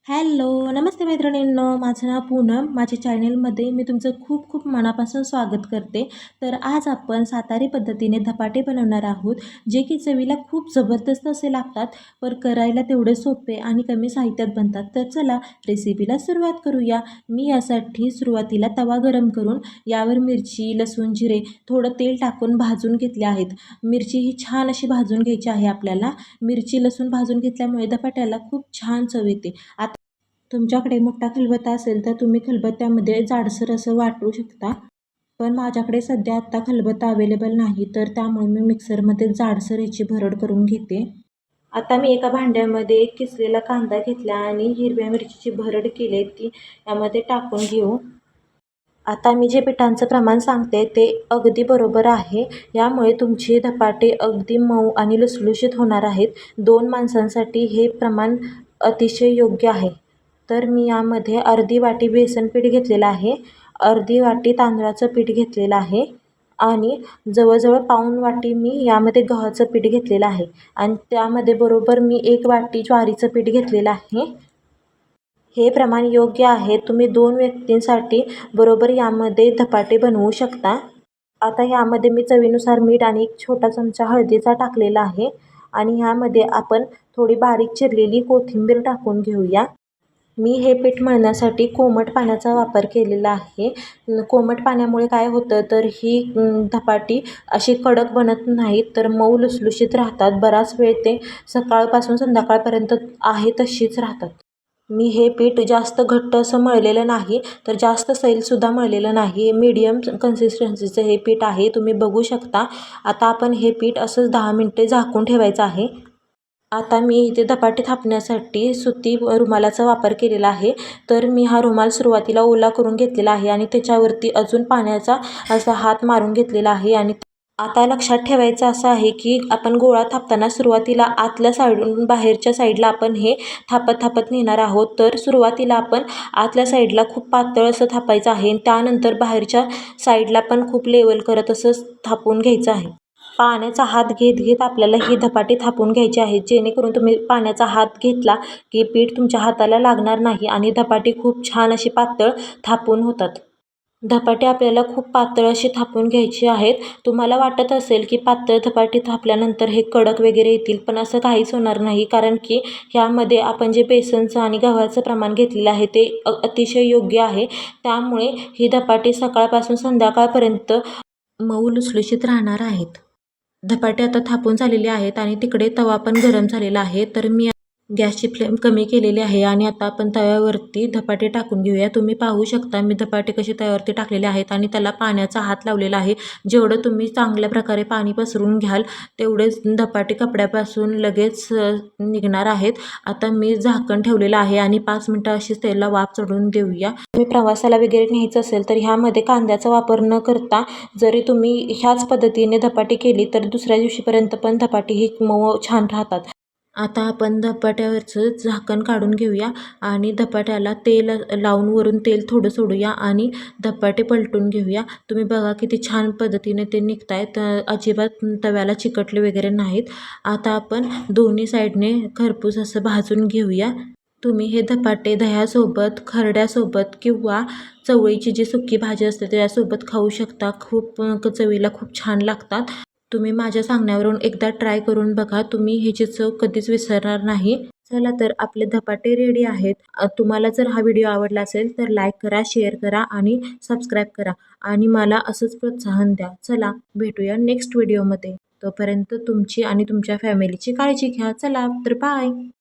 Hello, नमस्ते मैत्रिणींनो. माझं नाव पूनम. माझ्या चॅनलमध्ये मी तुमचं खूप खूप मनापासून स्वागत करते. तर आज आपण सातारी पद्धतीने धपाटे बनवणार आहोत, जे की चवीला खूप जबरदस्त असे लागतात, पण करायला तेवढे सोपे आणि कमी साहित्यात बनतात. तर चला रेसिपीला सुरुवात करूया. मी यासाठी सुरुवातीला तवा गरम करून यावर मिरची, लसूण, जिरे, थोडं तेल टाकून भाजून घेतले आहेत. मिरची ही छान अशी भाजून घ्यायची आहे आपल्याला. मिरची, लसूण भाजून घेतल्यामुळे धपाट्याला खूप छान चव येते. तुमच्याकडे मोठा खलबत्ता असेल तर तुम्ही खलबत्त्यामध्ये जाडसर असं वाटू शकता. पण माझ्याकडे सध्या आत्ता खलबत्ता अवेलेबल नाही, तर त्यामुळे मी मिक्सरमध्ये जाडसर याची भरड करून घेते. आता मी एका भांड्यामध्ये एक किसलेला कांदा घेतला आणि हिरव्या मिरचीची भरड केली ती यामध्ये टाकून घेऊ. आता मी जे पिठांचं प्रमाण सांगते ते अगदी बरोबर आहे. यामुळे तुमचे धपाटे अगदी मऊ आणि लुसलुशीत होणार आहेत. 2 माणसांसाठी हे प्रमाण अतिशय योग्य आहे. तर मी यामध्ये अर्धी वाटी बेसन पीठ घेतलेलं आहे, अर्धी वाटी तांदळाचं पीठ घेतलेलं आहे आणि जवळजवळ पाऊण वाटी मी यामध्ये गव्हाचं पीठ घेतलेलं आहे आणि त्यामध्ये बरोबर मी 1 वाटी ज्वारीचं पीठ घेतलेलं आहे. हे प्रमाण योग्य आहे. तुम्ही 2 व्यक्तींसाठी बरोबर यामध्ये धपाटे बनवू शकता. आता यामध्ये मी चवीनुसार मीठ आणि 1 छोटा चमचा हळदीचा टाकलेला आहे आणि ह्यामध्ये आपण थोडी बारीक चिरलेली कोथिंबीर टाकून घेऊया. मी हे पीठ मळण्यासाठी कोमट पाण्याचा वापर केलेला आहे. कोमट पाण्यामुळे काय होतं तर ही धपाटी अशी कडक बनत नाहीत, तर मऊ लुसलुशीत राहतात. बराच वेळ ते सकाळपासून संध्याकाळपर्यंत आहे तशीच राहतात. मी हे पीठ जास्त घट्ट असं मळलेलं नाही, तर जास्त सैलसुद्धा मळलेलं नाही. मीडियम कन्सिस्टन्सीचं हे पीठ आहे, तुम्ही बघू शकता. आता आपण हे पीठ असंच 10 मिनटे झाकून ठेवायचं आहे. आता मी इथे धपाटे थापण्यासाठी सुती रुमालाचा वापर केलेला आहे. तर मी हा रुमाल सुरुवातीला ओला करून घेतलेला आहे आणि त्याच्यावरती अजून पाण्याचा असा हात मारून घेतलेला आहे. आणि आता लक्षात ठेवायचं असं आहे की आपण गोळा थापताना सुरुवातीला आतल्या साईडून बाहेरच्या साईडला आपण हे थापत थापत नेणार आहोत. तर सुरुवातीला आपण आतल्या साईडला खूप पातळ असं थापायचं आहे आणि त्यानंतर बाहेरच्या साईडला पण खूप लेवल करत असं थापून घ्यायचं आहे. पाण्याचा हात घेत घेत आपल्याला ही धपाटे थापून घ्यायचे आहेत, जेणेकरून तुम्ही पाण्याचा हात घेतला की पीठ तुमच्या हाताला लागणार नाही आणि धपाटे खूप छान अशी पातळ थापून होतात. धपाटे आपल्याला खूप पातळ अशी थापून घ्यायची आहेत. तुम्हाला वाटत असेल की पातळ धपाटे थापल्यानंतर हे कडक वगैरे येतील, पण असं काहीच होणार नाही, कारण की ह्यामध्ये आपण जे बेसनचं आणि गव्हाचं प्रमाण घेतलेलं आहे ते अतिशय योग्य आहे. त्यामुळे ही धपाटे सकाळपासून संध्याकाळपर्यंत मऊ लुसलुशीत राहणार आहेत. धपाटे आता थापून झालेले आहेत आणि तिकडे तवा पण गरम झालेला आहे. तर मी गॅसची फ्लेम कमी केलेली आहे आणि आता आपण तव्यावरती धपाटे टाकून घेऊया. तुम्ही पाहू शकता मी धपाटे कसे तव्यावरती टाकलेले आहेत आणि त्याला पाण्याचा हात लावलेला आहे. जेवढं तुम्ही चांगल्या प्रकारे पाणी पसरून घ्याल तेवढेच धपाटे कपड्यापासून लगेच निघणार आहेत. आता मी झाकण ठेवलेलं आहे आणि 5 मिनटं अशीच त्याला वाफ चढून देऊया. तुम्ही प्रवासाला वगैरे न्यायचं असेल तर ह्यामध्ये कांद्याचा वापर न करता जरी तुम्ही ह्याच पद्धतीने धपाटे केली तर दुसऱ्या दिवशीपर्यंत पण धपाटे ही मऊ छान राहतात. आता आपण धपाट्यावरचं झाकण काढून घेऊया आणि धपाट्याला तेल लावून वरून तेल थोडं सोडूया आणि धपाटे पलटून घेऊया. तुम्ही बघा किती छान पद्धतीने ते निघत आहेत, अजिबात तव्याला चिकटले वगैरे नाहीत. आता आपण दोन्ही साईडने खरपूस असं भाजून घेऊया. तुम्ही हे धपाटे दह्यासोबत, खरड्यासोबत किंवा चवळीची जी सुकी भाजी असते त्याच्यासोबत खाऊ शकता. खूप चवीला खूप छान लागतात. तुम्ही माझ्या सांगण्यावरून एकदा ट्राय करून बघा, तुम्ही ह्याची चव कधीच विसरणार नाही. चला तर आपले धपाटे रेडी आहेत. तुम्हाला जर हा व्हिडिओ आवडला असेल तर लाईक करा, शेअर करा आणि सबस्क्राईब करा आणि मला असंच प्रोत्साहन द्या. चला भेटूया नेक्स्ट व्हिडिओमध्ये. तोपर्यंत तुमची आणि तुमच्या फॅमिलीची काळजी घ्या. चला तर बाय.